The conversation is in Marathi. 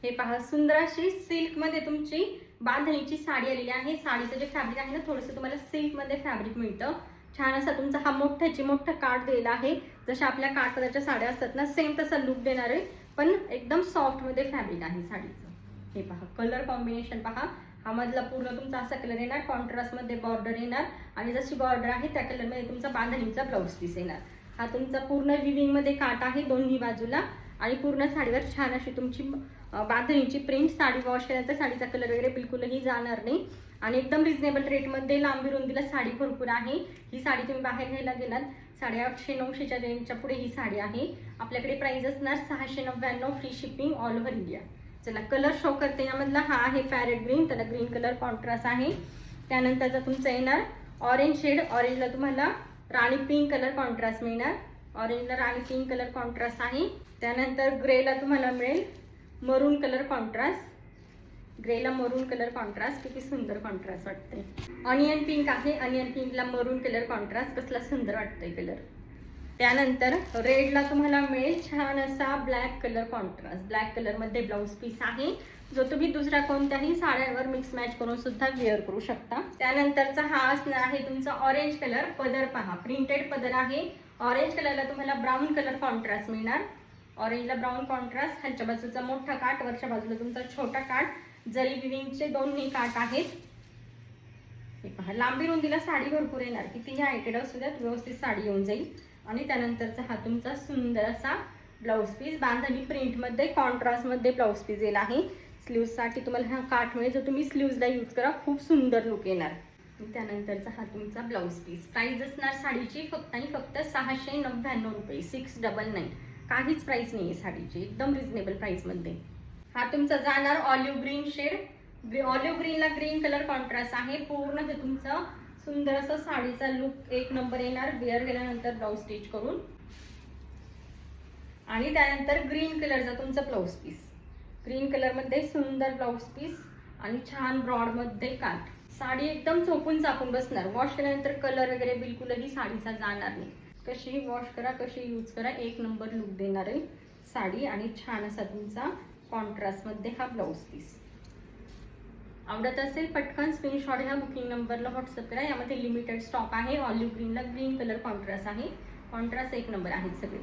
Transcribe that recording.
हे पहा, सुंदर अशी सिल्क मध्ये तुमची बांधणीची साडी आलेली आहे। साडीचं जे फॅब्रिक आहे ना, थोडंसं तुम्हाला सिल्क मध्ये फॅब्रिक मिळतं। छान असा तुमचा हा मोठा काठ दिलेला आहे। जशा आपल्या काठ पदराच्या साड्या असतात ना, सेम तसा लुक देणार आहे, पण एकदम सॉफ्ट मध्ये फॅब्रिक आहे साडीचं। हे पहा, कलर कॉम्बिनेशन पहा, हा मधला पूर्ण तुमचा असा कलर येणार, कॉन्ट्रास्ट मध्ये बॉर्डर येणार आणि जशी बॉर्डर आहे त्या कलर मध्ये तुमचा बांधणीचा ब्लाउज पीस येणार। हा तुमचा पूर्ण विविंग मध्ये काठ आहे दोन्ही बाजूला आणि पूर्ण साडीवर छान अशी तुमची बांधणीची प्रिंट। साडी वॉश केल्यानंतर साडीचा कलर वगैरे बिलकुलही जाणार नाही आणि एकदम रिजनेबल रेट मध्ये लांबी रुंदीला साडी भरपूर आहे। ही साडी तुम्ही बाहेर घ्यायला गेलात 850-900च्या रेंजच्या पुढे ही साडी आहे। आपल्याकडे प्राइस असणार 699, free shipping all over India. चला कलर शो करते। यामधला हा आहे पॅरेट ग्रीन, त्याला ग्रीन कलर कॉन्ट्रास्ट आहे। त्यानंतरचा तुमचा येणार ऑरेंज शेड, ऑरेंजला तुम्हाला राणी पिंक कलर कॉन्ट्रास्ट मिळणार, ऑरेंजला राणी पिंक कलर कॉन्ट्रास्ट आहे। त्यानंतर ग्रेला तुम्हाला मिळेल मरून कलर कॉन्ट्रास्ट, ग्रेला मरून कलर कॉन्ट्रास्ट, किती सुंदर कॉन्ट्रास्ट वाटते। ऑनियन पिंक आहे, ऑनियन पिंकला मरून कलर कॉन्ट्रास्ट, कसला सुंदर वाटतंय कलर। त्यानंतर रेडला तुम्हाला मिळेल छान असा black colour contrast, black colour मध्ये ब्लाउज पीस आहे, जो तुम्ही दुसऱ्या कोणत्याही साड्यांवर मिक्स मॅच करून सुद्धा वेअर करू शकता। त्यानंतरचा हा असणार आहे तुमचा ऑरेंज कलर, पदर पहा प्रिंटेड पदर आहे। ऑरेंज कलरला तुम्हाला ब्राऊन कलर कॉन्ट्रास्ट मिळणार, ऑरेंजला ब्राऊन कॉन्ट्रास्ट, खालच्या बाजूचा मोठा काठ, वरच्या बाजूला तुमचा छोटा काठ, जरी विविंगचे दोन्ही काठ आहेत। हे पहा, लांबी रुंदीला साडी भरपूर येणार, कितीही हायटेड असू द्यात व्यवस्थित साडी येऊन जाईल। आणि त्यानंतरचा हा तुमचा सुंदर असा ब्लाउज पीस, बांधणी प्रिंट मध्ये कॉन्ट्रास्ट मध्ये ब्लाउज पीस येईल आहे। स्लीव्ह साठी तुम्हाला हा काठ मिळेल, जो तुम्ही स्लीव्हजला यूज करा, खूप सुंदर लुक येणार। त्यानंतरचा हा तुमचा ब्लाउज पीस, प्राइस असणार साडीची फक्त आणि फक्त 699 रुपये, 699, काहीच प्राइस नाही आहे साडीची, एकदम रिजनेबल प्राइस मध्ये। हा तुमचा जाणार ऑलिव्ह ग्रीन शेड, ऑलिव्ह ग्रीनला ग्रीन कलर कॉन्ट्रास्ट आहे। पूर्ण हे तुमचं सुंदर असं साडीचा लुक एक नंबर येणार वेअर केल्यानंतर ब्लाउज स्टिच करून। आणि त्यानंतर ग्रीन कलरचा तुमचा ब्लाउज पीस, ग्रीन कलर मध्ये सुंदर ब्लाउज पीस आणि छान ब्रॉड मध्ये काठ। साडी एकदम चोपून चापून बसणार, वॉश केल्यानंतर कलर वगैरे बिलकुलही साडीचा जाणार नाही। कशीही वॉश करा, कशी यूज करा, एक नंबर लुक देणार आहे साडी। आणि छान असा तुमचा कॉन्ट्रास्ट मध्ये हा ब्लाउज पीस। आवडत असेल पटकन स्क्रीनशॉट घ्या, बुकिंग नंबरला व्हॉट्सअप करा। यामध्ये लिमिटेड स्टॉक आहे। ऑलिव्ह ग्रीनला ग्रीन कलर कॉन्ट्रास्ट आहे, कॉन्ट्रास्ट एक नंबर आहेत सगळे।